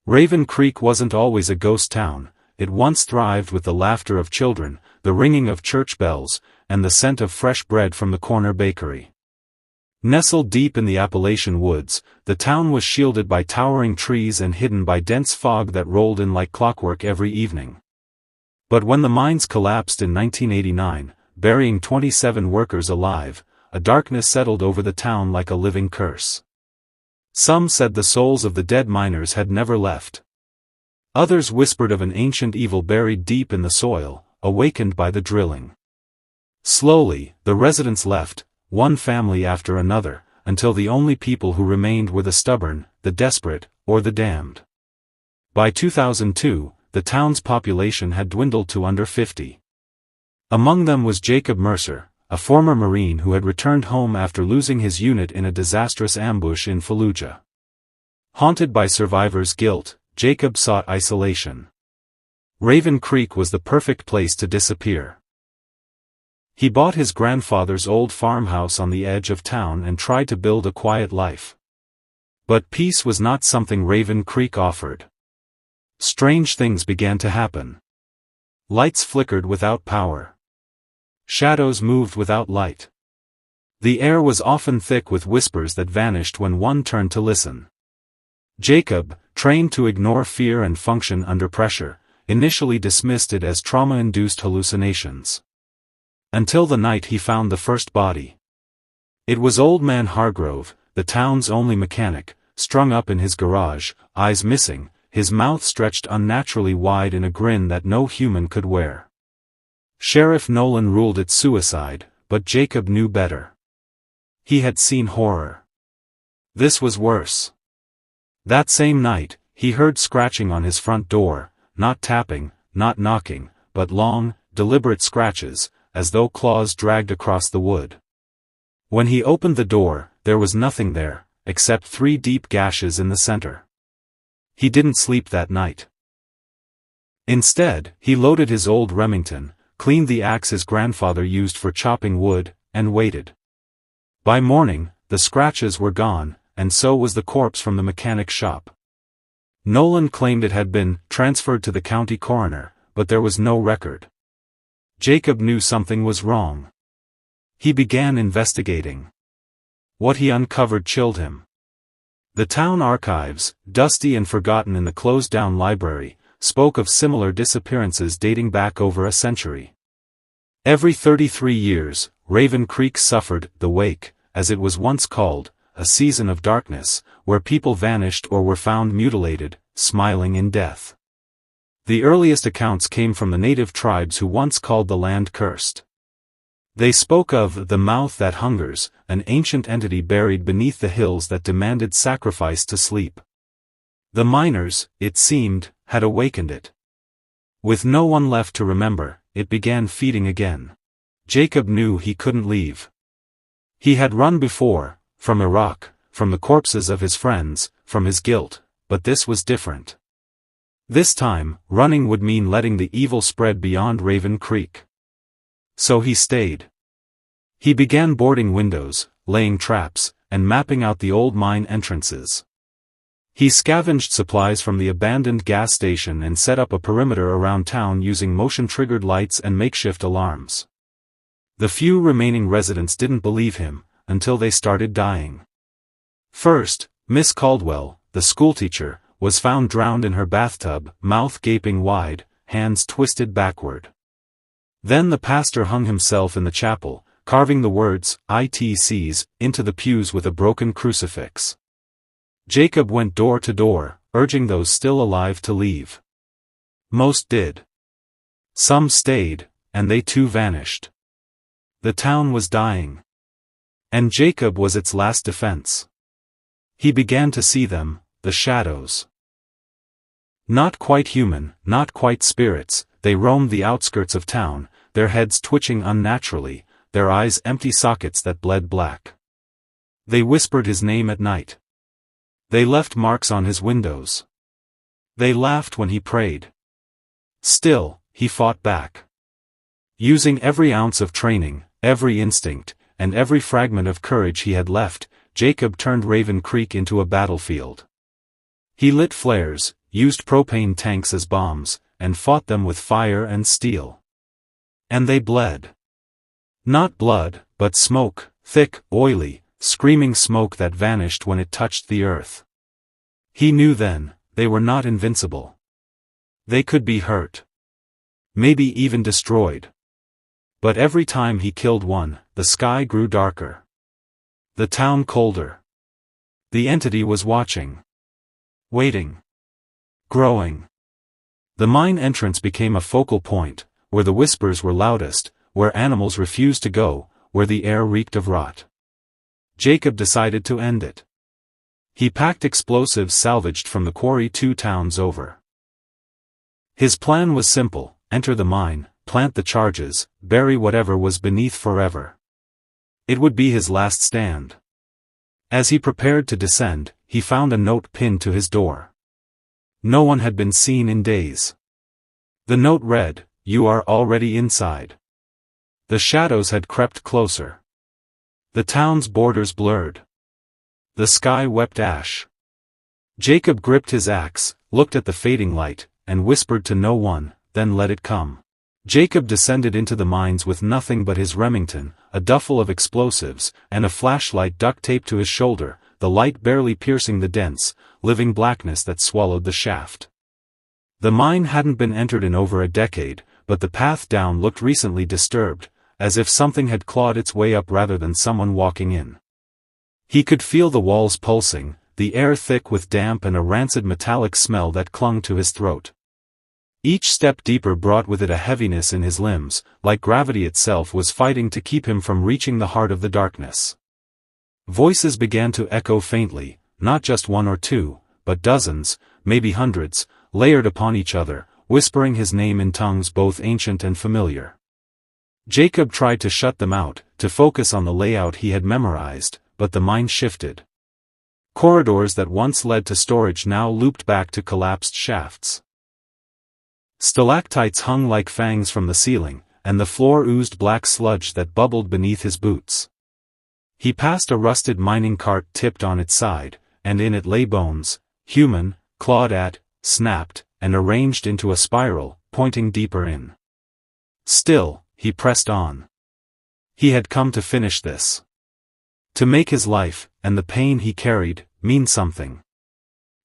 Raven Creek wasn't always a ghost town. It once thrived with the laughter of children, the ringing of church bells, and the scent of fresh bread from the corner bakery. Nestled deep in the Appalachian woods, the town was shielded by towering trees and hidden by dense fog that rolled in like clockwork every evening. But when the mines collapsed in 1989, burying 27 workers alive, a darkness settled over the town like a living curse. Some said the souls of the dead miners had never left. Others whispered of an ancient evil buried deep in the soil, awakened by the drilling. Slowly, the residents left, one family after another, until the only people who remained were the stubborn, the desperate, or the damned. By 2002, the town's population had dwindled to under 50. Among them was Jacob Mercer, a former Marine who had returned home after losing his unit in a disastrous ambush in Fallujah. Haunted by survivor's guilt, Jacob sought isolation. Raven Creek was the perfect place to disappear. He bought his grandfather's old farmhouse on the edge of town and tried to build a quiet life. But peace was not something Raven Creek offered. Strange things began to happen. Lights flickered without power. Shadows moved without light. The air was often thick with whispers that vanished when one turned to listen. Jacob, trained to ignore fear and function under pressure, initially dismissed it as trauma-induced hallucinations. Until the night he found the first body. It was Old Man Hargrove, the town's only mechanic, strung up in his garage, eyes missing, his mouth stretched unnaturally wide in a grin that no human could wear. Sheriff Nolan ruled it suicide, but Jacob knew better. He had seen horror. This was worse. That same night, he heard scratching on his front door, not tapping, not knocking, but long, deliberate scratches, as though claws dragged across the wood. When he opened the door, there was nothing there, except 3 deep gashes in the center. He didn't sleep that night. Instead, he loaded his old Remington, cleaned the axe his grandfather used for chopping wood, and waited. By morning, the scratches were gone, and so was the corpse from the mechanic's shop. Nolan claimed it had been transferred to the county coroner, but there was no record. Jacob knew something was wrong. He began investigating. What he uncovered chilled him. The town archives, dusty and forgotten in the closed-down library, spoke of similar disappearances dating back over a century. Every 33 years, Raven Creek suffered the wake, as it was once called, a season of darkness, where people vanished or were found mutilated, smiling in death. The earliest accounts came from the native tribes who once called the land cursed. They spoke of the mouth that hungers, an ancient entity buried beneath the hills that demanded sacrifice to sleep. The miners, it seemed, had awakened it. With no one left to remember, it began feeding again. Jacob knew he couldn't leave. He had run before, from Iraq, from the corpses of his friends, from his guilt, but this was different. This time, running would mean letting the evil spread beyond Raven Creek. So he stayed. He began boarding windows, laying traps, and mapping out the old mine entrances. He scavenged supplies from the abandoned gas station and set up a perimeter around town using motion-triggered lights and makeshift alarms. The few remaining residents didn't believe him, until they started dying. First, Miss Caldwell, the schoolteacher, was found drowned in her bathtub, mouth gaping wide, hands twisted backward. Then the pastor hung himself in the chapel, carving the words, "ITCs," into the pews with a broken crucifix. Jacob went door to door, urging those still alive to leave. Most did. Some stayed, and they too vanished. The town was dying. And Jacob was its last defense. He began to see them, the shadows. Not quite human, not quite spirits, they roamed the outskirts of town, their heads twitching unnaturally, their eyes empty sockets that bled black. They whispered his name at night. They left marks on his windows. They laughed when he prayed. Still, he fought back. Using every ounce of training, every instinct, and every fragment of courage he had left, Jacob turned Raven Creek into a battlefield. He lit flares, used propane tanks as bombs, and fought them with fire and steel. And they bled. Not blood, but smoke, thick, oily, screaming smoke that vanished when it touched the earth. He knew then, they were not invincible. They could be hurt. Maybe even destroyed. But every time he killed one, the sky grew darker. The town colder. The entity was watching. Waiting. Growing. The mine entrance became a focal point, where the whispers were loudest, where animals refused to go, where the air reeked of rot. Jacob decided to end it. He packed explosives salvaged from the quarry 2 towns over. His plan was simple: enter the mine, plant the charges, bury whatever was beneath forever. It would be his last stand. As he prepared to descend, he found a note pinned to his door. No one had been seen in days. The note read, "You are already inside." The shadows had crept closer. The town's borders blurred. The sky wept ash. Jacob gripped his axe, looked at the fading light, and whispered to no one, then let it come. Jacob descended into the mines with nothing but his Remington, a duffel of explosives, and a flashlight duct taped to his shoulder, the light barely piercing the dense, living blackness that swallowed the shaft. The mine hadn't been entered in over a decade, but the path down looked recently disturbed, as if something had clawed its way up rather than someone walking in. He could feel the walls pulsing, the air thick with damp and a rancid metallic smell that clung to his throat. Each step deeper brought with it a heaviness in his limbs, like gravity itself was fighting to keep him from reaching the heart of the darkness. Voices began to echo faintly, not just one or two, but dozens, maybe hundreds, layered upon each other, whispering his name in tongues both ancient and familiar. Jacob tried to shut them out, to focus on the layout he had memorized, but the mind shifted. Corridors that once led to storage now looped back to collapsed shafts. Stalactites hung like fangs from the ceiling, and the floor oozed black sludge that bubbled beneath his boots. He passed a rusted mining cart tipped on its side, and in it lay bones, human, clawed at, snapped, and arranged into a spiral, pointing deeper in. Still, he pressed on. He had come to finish this. To make his life, and the pain he carried, mean something.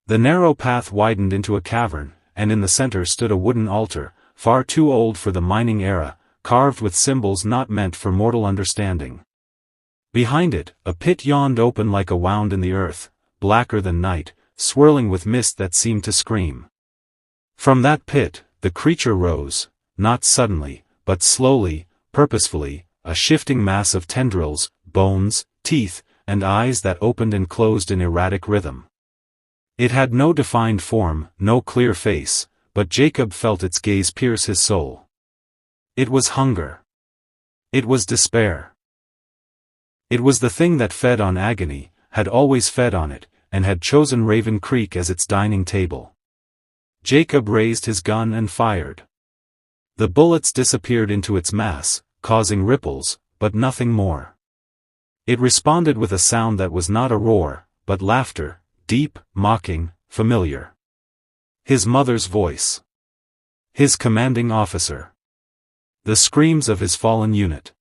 The narrow path widened into a cavern, and in the center stood a wooden altar, far too old for the mining era, carved with symbols not meant for mortal understanding. Behind it, a pit yawned open like a wound in the earth, blacker than night, swirling with mist that seemed to scream. From that pit, the creature rose, not suddenly, but slowly, purposefully, a shifting mass of tendrils, bones, teeth, and eyes that opened and closed in erratic rhythm. It had no defined form, no clear face, but Jacob felt its gaze pierce his soul. It was hunger. It was despair. It was the thing that fed on agony, had always fed on it, and had chosen Raven Creek as its dining table. Jacob raised his gun and fired. The bullets disappeared into its mass, causing ripples, but nothing more. It responded with a sound that was not a roar, but laughter, deep, mocking, familiar. His mother's voice. His commanding officer. The screams of his fallen unit.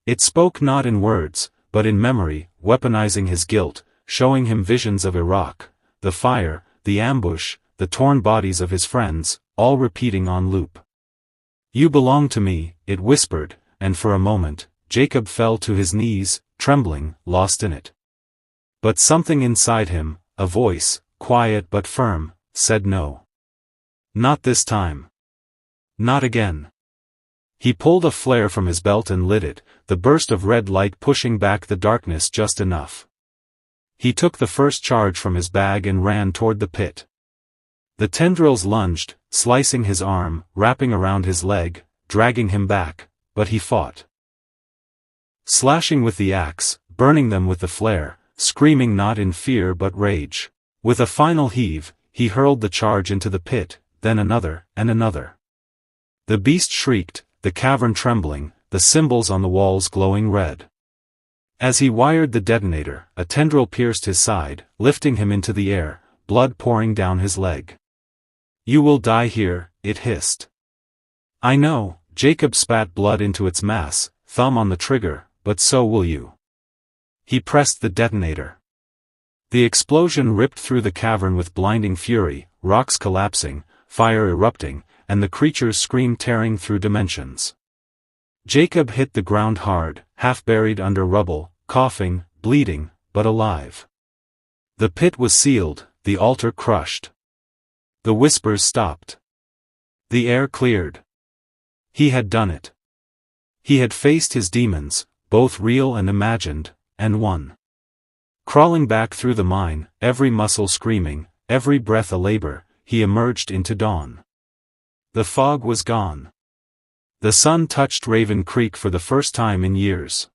It spoke not in words, but in memory, weaponizing his guilt, showing him visions of Iraq, the fire, the ambush, the torn bodies of his friends, all repeating on loop. "You belong to me," it whispered, and for a moment, Jacob fell to his knees, trembling, lost in it. But something inside him, a voice, quiet but firm, said no. Not this time. Not again. He pulled a flare from his belt and lit it, the burst of red light pushing back the darkness just enough. He took the first charge from his bag and ran toward the pit. The tendrils lunged, slicing his arm, wrapping around his leg, dragging him back, but he fought. Slashing with the axe, burning them with the flare, screaming not in fear but rage. With a final heave, he hurled the charge into the pit, then another, and another. The beast shrieked, the cavern trembling, the symbols on the walls glowing red. As he wired the detonator, a tendril pierced his side, lifting him into the air, blood pouring down his leg. You will die here, it hissed. I know, Jacob spat blood into its mass, thumb on the trigger, but so will you. He pressed the detonator. The explosion ripped through the cavern with blinding fury, rocks collapsing, fire erupting, and the creature's scream tearing through dimensions. Jacob hit the ground hard, half buried under rubble, coughing, bleeding, but alive. The pit was sealed, the altar crushed. The whispers stopped. The air cleared. He had done it. He had faced his demons, both real and imagined, and won. Crawling back through the mine, every muscle screaming, every breath a labor, he emerged into dawn. The fog was gone. The sun touched Raven Creek for the first time in years.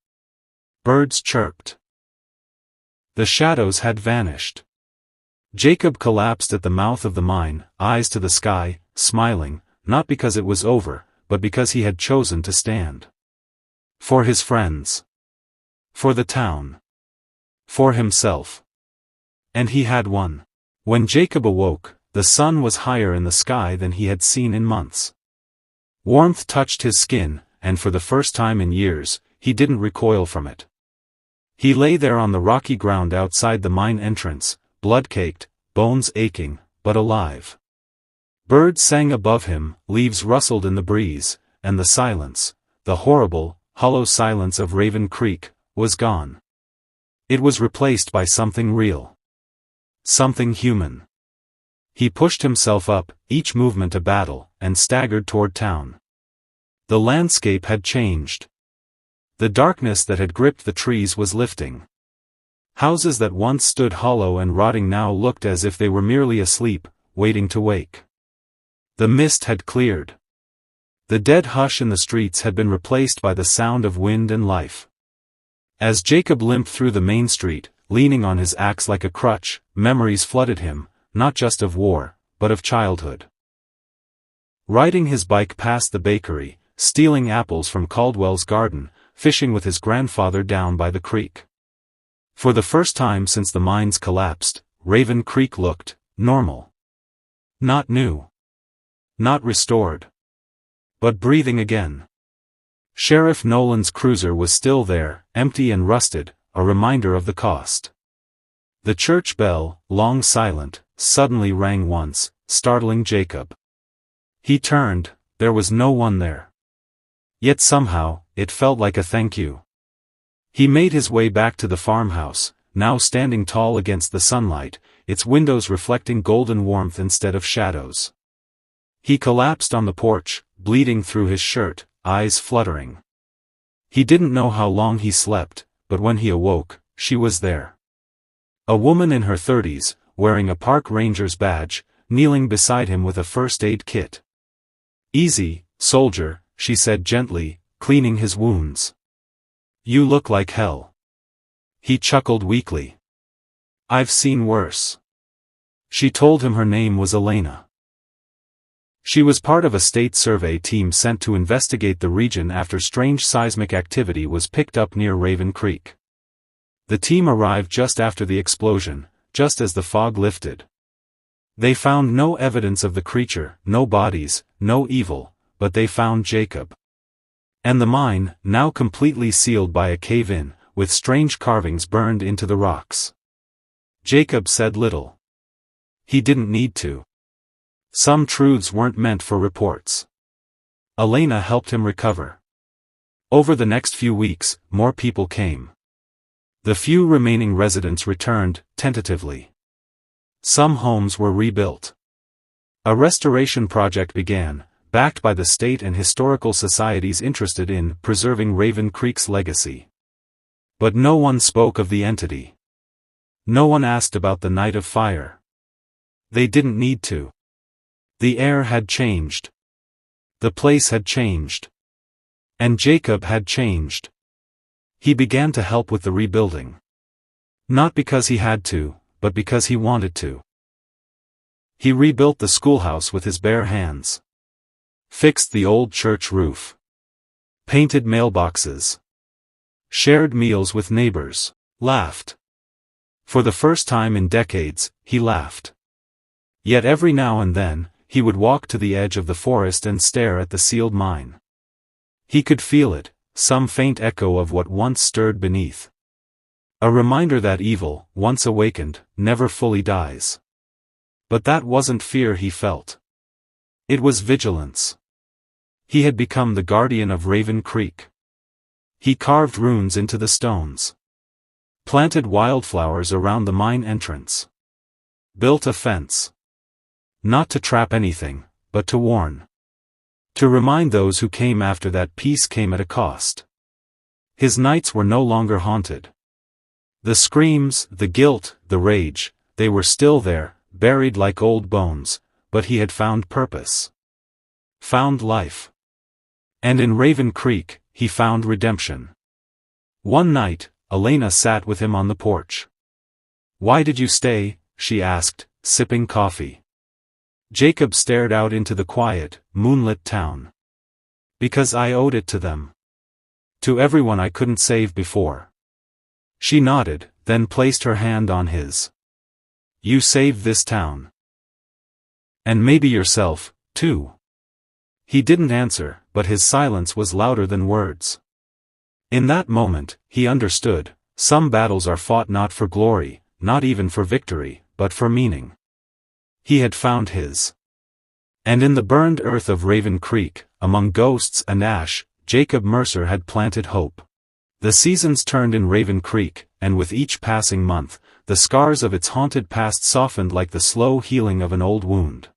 Birds chirped. The shadows had vanished. Jacob collapsed at the mouth of the mine, eyes to the sky, smiling, not because it was over, but because he had chosen to stand. For his friends. For the town. For himself. And he had won. When Jacob awoke, the sun was higher in the sky than he had seen in months. Warmth touched his skin, and for the first time in years, he didn't recoil from it. He lay there on the rocky ground outside the mine entrance, blood-caked, bones aching, but alive. Birds sang above him, leaves rustled in the breeze, and the silence, the horrible, hollow silence of Raven Creek, was gone. It was replaced by something real. Something human. He pushed himself up, each movement a battle, and staggered toward town. The landscape had changed. The darkness that had gripped the trees was lifting. Houses that once stood hollow and rotting now looked as if they were merely asleep, waiting to wake. The mist had cleared. The dead hush in the streets had been replaced by the sound of wind and life. As Jacob limped through the main street, leaning on his axe like a crutch, memories flooded him, not just of war, but of childhood. Riding his bike past the bakery, stealing apples from Caldwell's garden, fishing with his grandfather down by the creek. For the first time since the mines collapsed, Raven Creek looked normal. Not new. Not restored. But breathing again. Sheriff Nolan's cruiser was still there, empty and rusted, a reminder of the cost. The church bell, long silent, suddenly rang once, startling Jacob. He turned, there was no one there. Yet somehow, it felt like a thank you. He made his way back to the farmhouse, now standing tall against the sunlight, its windows reflecting golden warmth instead of shadows. He collapsed on the porch, bleeding through his shirt, eyes fluttering. He didn't know how long he slept, but when he awoke, she was there. A woman in her 30s, wearing a park ranger's badge, kneeling beside him with a first aid kit. "Easy, soldier," she said gently, cleaning his wounds. "You look like hell." He chuckled weakly. "I've seen worse." She told him her name was Elena. She was part of a state survey team sent to investigate the region after strange seismic activity was picked up near Raven Creek. The team arrived just after the explosion, just as the fog lifted. They found no evidence of the creature, no bodies, no evil, but they found Jacob. And the mine, now completely sealed by a cave-in, with strange carvings burned into the rocks. Jacob said little. He didn't need to. Some truths weren't meant for reports. Elena helped him recover. Over the next few weeks, more people came. The few remaining residents returned, tentatively. Some homes were rebuilt. A restoration project began, backed by the state and historical societies interested in preserving Raven Creek's legacy. But no one spoke of the entity. No one asked about the night of fire. They didn't need to. The air had changed. The place had changed. And Jacob had changed. He began to help with the rebuilding. Not because he had to, but because he wanted to. He rebuilt the schoolhouse with his bare hands. Fixed the old church roof. Painted mailboxes. Shared meals with neighbors. Laughed. For the first time in decades, he laughed. Yet every now and then, he would walk to the edge of the forest and stare at the sealed mine. He could feel it, some faint echo of what once stirred beneath. A reminder that evil, once awakened, never fully dies. But that wasn't fear he felt. It was vigilance. He had become the guardian of Raven Creek. He carved runes into the stones, planted wildflowers around the mine entrance, built a fence. Not to trap anything, but to warn. To remind those who came after that peace came at a cost. His nights were no longer haunted. The screams, the guilt, the rage, they were still there, buried like old bones, but he had found purpose. Found life. And in Raven Creek, he found redemption. One night, Elena sat with him on the porch. "Why did you stay?" she asked, sipping coffee. Jacob stared out into the quiet, moonlit town. "Because I owed it to them. To everyone I couldn't save before." She nodded, then placed her hand on his. "You saved this town. And maybe yourself, too." He didn't answer, but his silence was louder than words. In that moment, he understood, some battles are fought not for glory, not even for victory, but for meaning. He had found his. And in the burned earth of Raven Creek, among ghosts and ash, Jacob Mercer had planted hope. The seasons turned in Raven Creek, and with each passing month, the scars of its haunted past softened like the slow healing of an old wound.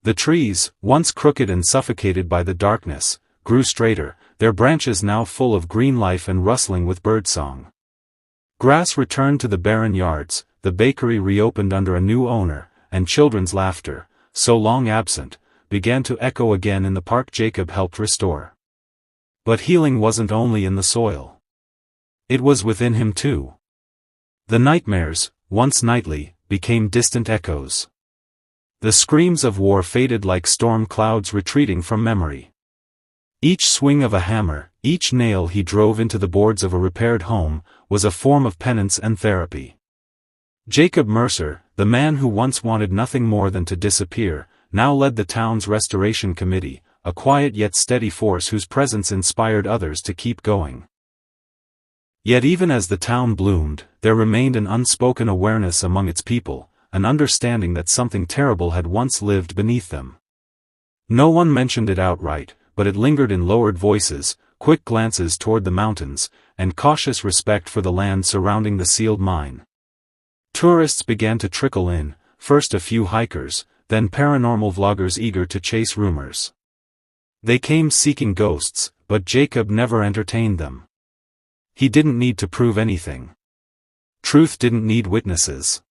The trees, once crooked and suffocated by the darkness, grew straighter, their branches now full of green life and rustling with birdsong. Grass returned to the barren yards, the bakery reopened under a new owner, and children's laughter, so long absent, began to echo again in the park Jacob helped restore. But healing wasn't only in the soil. It was within him too. The nightmares, once nightly, became distant echoes. The screams of war faded like storm clouds retreating from memory. Each swing of a hammer, each nail he drove into the boards of a repaired home, was a form of penance and therapy. Jacob Mercer, the man who once wanted nothing more than to disappear, now led the town's restoration committee, a quiet yet steady force whose presence inspired others to keep going. Yet even as the town bloomed, there remained an unspoken awareness among its people, an understanding that something terrible had once lived beneath them. No one mentioned it outright, but it lingered in lowered voices, quick glances toward the mountains, and cautious respect for the land surrounding the sealed mine. Tourists began to trickle in, first a few hikers, then paranormal vloggers eager to chase rumors. They came seeking ghosts, but Jacob never entertained them. He didn't need to prove anything. Truth didn't need witnesses.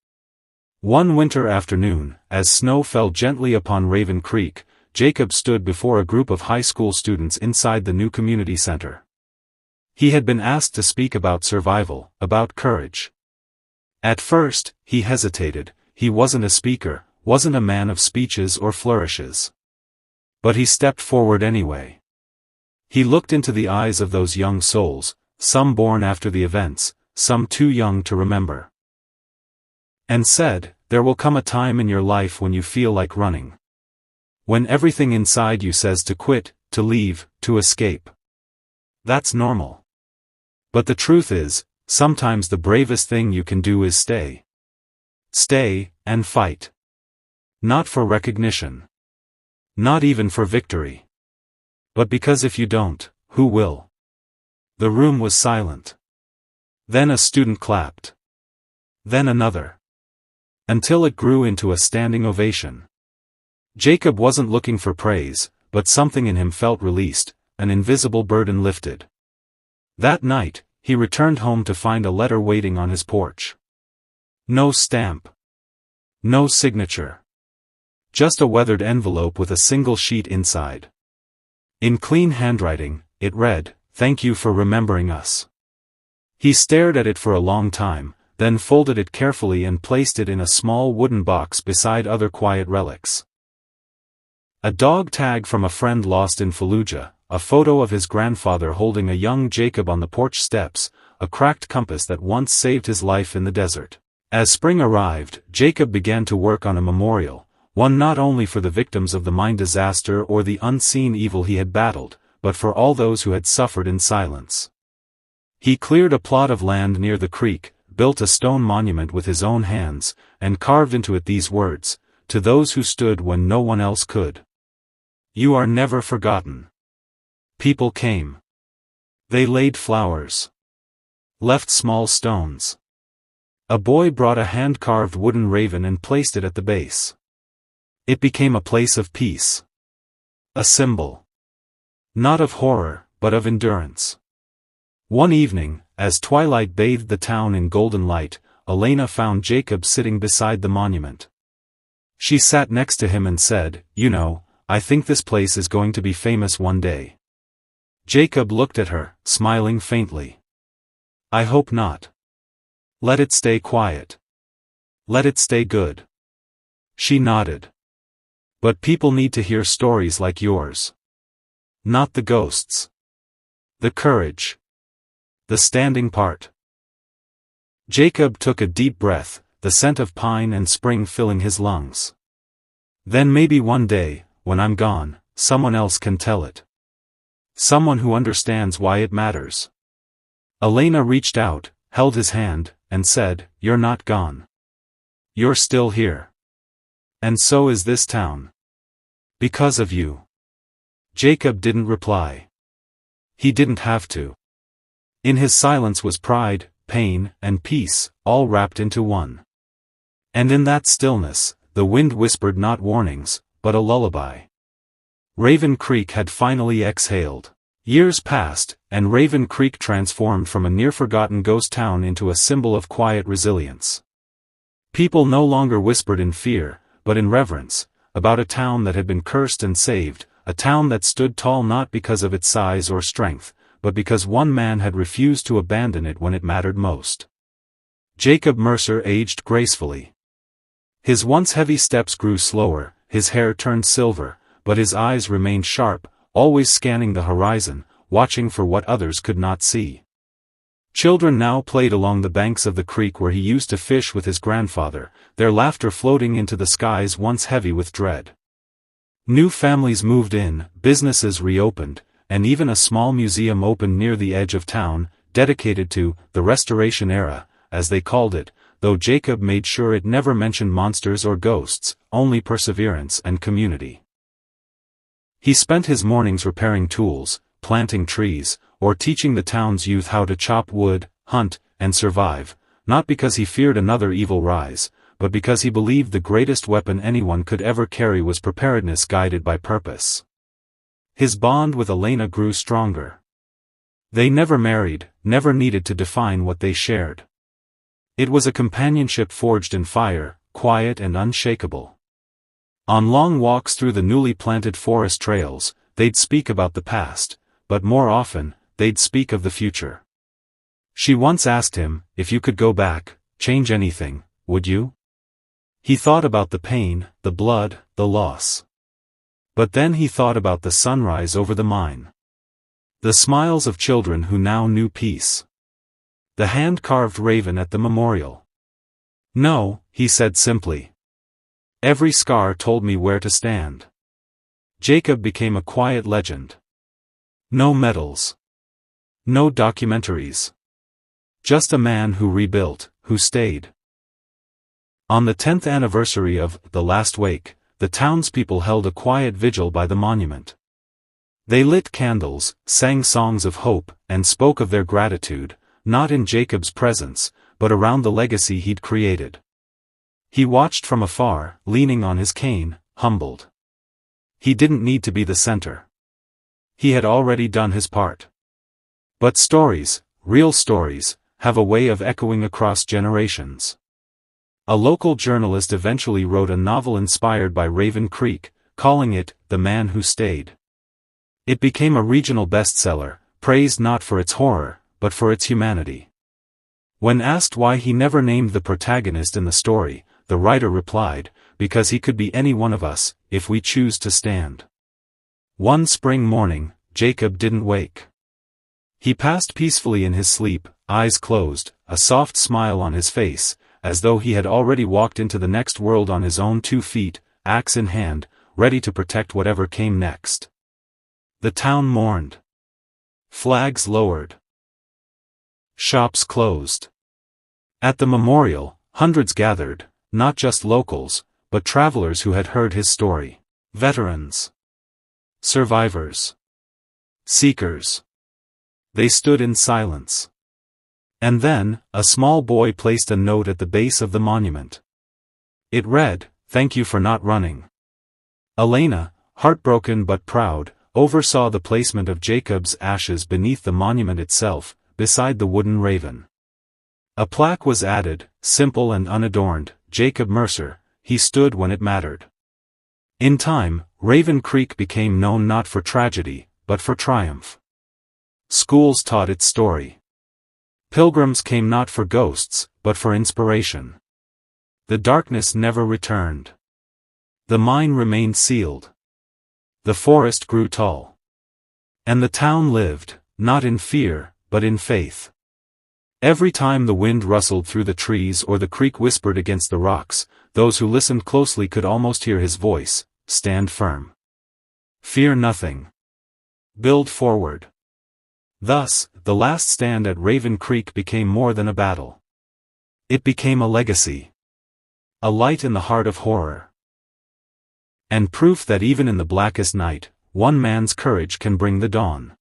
One winter afternoon, as snow fell gently upon Raven Creek, Jacob stood before a group of high school students inside the new community center. He had been asked to speak about survival, about courage. At first, he hesitated. He wasn't a speaker, wasn't a man of speeches or flourishes. But he stepped forward anyway. He looked into the eyes of those young souls, some born after the events, some too young to remember. And said, "There will come a time in your life when you feel like running. When everything inside you says to quit, to leave, to escape. That's normal. But the truth is, sometimes the bravest thing you can do is stay. Stay, and fight. Not for recognition. Not even for victory. But because if you don't, who will?" The room was silent. Then a student clapped. Then another. Until it grew into a standing ovation. Jacob wasn't looking for praise, but something in him felt released, an invisible burden lifted. That night, he returned home to find a letter waiting on his porch. No stamp. No signature. Just a weathered envelope with a single sheet inside. In clean handwriting, it read, "Thank you for remembering us." He stared at it for a long time, then folded it carefully and placed it in a small wooden box beside other quiet relics. A dog tag from a friend lost in Fallujah, a photo of his grandfather holding a young Jacob on the porch steps, a cracked compass that once saved his life in the desert. As spring arrived, Jacob began to work on a memorial, One not only for the victims of the mine disaster or the unseen evil he had battled, but for all those who had suffered in silence. He cleared a plot of land near the creek, built a stone monument with his own hands, and carved into it these words, "To those who stood when no one else could. You are never forgotten." People came. They laid flowers. Left small stones. A boy brought a hand-carved wooden raven and placed it at the base. It became a place of peace. A symbol. Not of horror, but of endurance. One evening, as twilight bathed the town in golden light, Elena found Jacob sitting beside the monument. She sat next to him and said, "You know, I think this place is going to be famous one day." Jacob looked at her, smiling faintly. "I hope not. Let it stay quiet. Let it stay good." She nodded. "But people need to hear stories like yours. Not the ghosts. The courage. The standing part." Jacob took a deep breath, the scent of pine and spring filling his lungs. "Then maybe one day, when I'm gone, someone else can tell it. Someone who understands why it matters." Elena reached out, held his hand, and said, "You're not gone. You're still here. And so is this town. Because of you." Jacob didn't reply. He didn't have to. In his silence was pride, pain, and peace, all wrapped into one. And in that stillness, the wind whispered not warnings, but a lullaby. Raven Creek had finally exhaled. Years passed, and Raven Creek transformed from a near-forgotten ghost town into a symbol of quiet resilience. People no longer whispered in fear, but in reverence, about a town that had been cursed and saved, a town that stood tall not because of its size or strength, but because one man had refused to abandon it when it mattered most. Jacob Mercer aged gracefully. His once heavy steps grew slower, his hair turned silver, but his eyes remained sharp, always scanning the horizon, watching for what others could not see. Children now played along the banks of the creek where he used to fish with his grandfather, their laughter floating into the skies once heavy with dread. New families moved in, businesses reopened, and even a small museum opened near the edge of town, dedicated to the Restoration Era, as they called it, though Jacob made sure it never mentioned monsters or ghosts, only perseverance and community. He spent his mornings repairing tools, planting trees, or teaching the town's youth how to chop wood, hunt, and survive, not because he feared another evil rise, but because he believed the greatest weapon anyone could ever carry was preparedness guided by purpose. His bond with Elena grew stronger. They never married, never needed to define what they shared. It was a companionship forged in fire, quiet and unshakable. On long walks through the newly planted forest trails, they'd speak about the past, but more often, they'd speak of the future. She once asked him, "If you could go back, change anything, would you?" He thought about the pain, the blood, the loss. But then he thought about the sunrise over the mine. The smiles of children who now knew peace. The hand-carved raven at the memorial. "No," he said simply. "Every scar told me where to stand." Jacob became a quiet legend. No medals. No documentaries. Just a man who rebuilt, who stayed. On the 10th anniversary of The Last Wake, the townspeople held a quiet vigil by the monument. They lit candles, sang songs of hope, and spoke of their gratitude, not in Jacob's presence, but around the legacy he'd created. He watched from afar, leaning on his cane, humbled. He didn't need to be the center. He had already done his part. But stories, real stories, have a way of echoing across generations. A local journalist eventually wrote a novel inspired by Raven Creek, calling it The Man Who Stayed. It became a regional bestseller, praised not for its horror, but for its humanity. When asked why he never named the protagonist in the story, the writer replied, "Because he could be any one of us, if we choose to stand." One spring morning, Jacob didn't wake. He passed peacefully in his sleep, eyes closed, a soft smile on his face, as though he had already walked into the next world on his own 2 feet, axe in hand, ready to protect whatever came next. The town mourned. Flags lowered. Shops closed. At the memorial, hundreds gathered, not just locals, but travelers who had heard his story. Veterans. Survivors. Seekers. They stood in silence. And then, a small boy placed a note at the base of the monument. It read, "Thank you for not running." Elena, heartbroken but proud, oversaw the placement of Jacob's ashes beneath the monument itself, beside the wooden raven. A plaque was added, simple and unadorned, "Jacob Mercer, he stood when it mattered." In time, Raven Creek became known not for tragedy, but for triumph. Schools taught its story. Pilgrims came not for ghosts, but for inspiration. The darkness never returned. The mine remained sealed. The forest grew tall. And the town lived, not in fear, but in faith. Every time the wind rustled through the trees or the creek whispered against the rocks, those who listened closely could almost hear his voice, "Stand firm. Fear nothing. Build forward." Thus, the last stand at Raven Creek became more than a battle. It became a legacy. A light in the heart of horror. And proof that even in the blackest night, one man's courage can bring the dawn.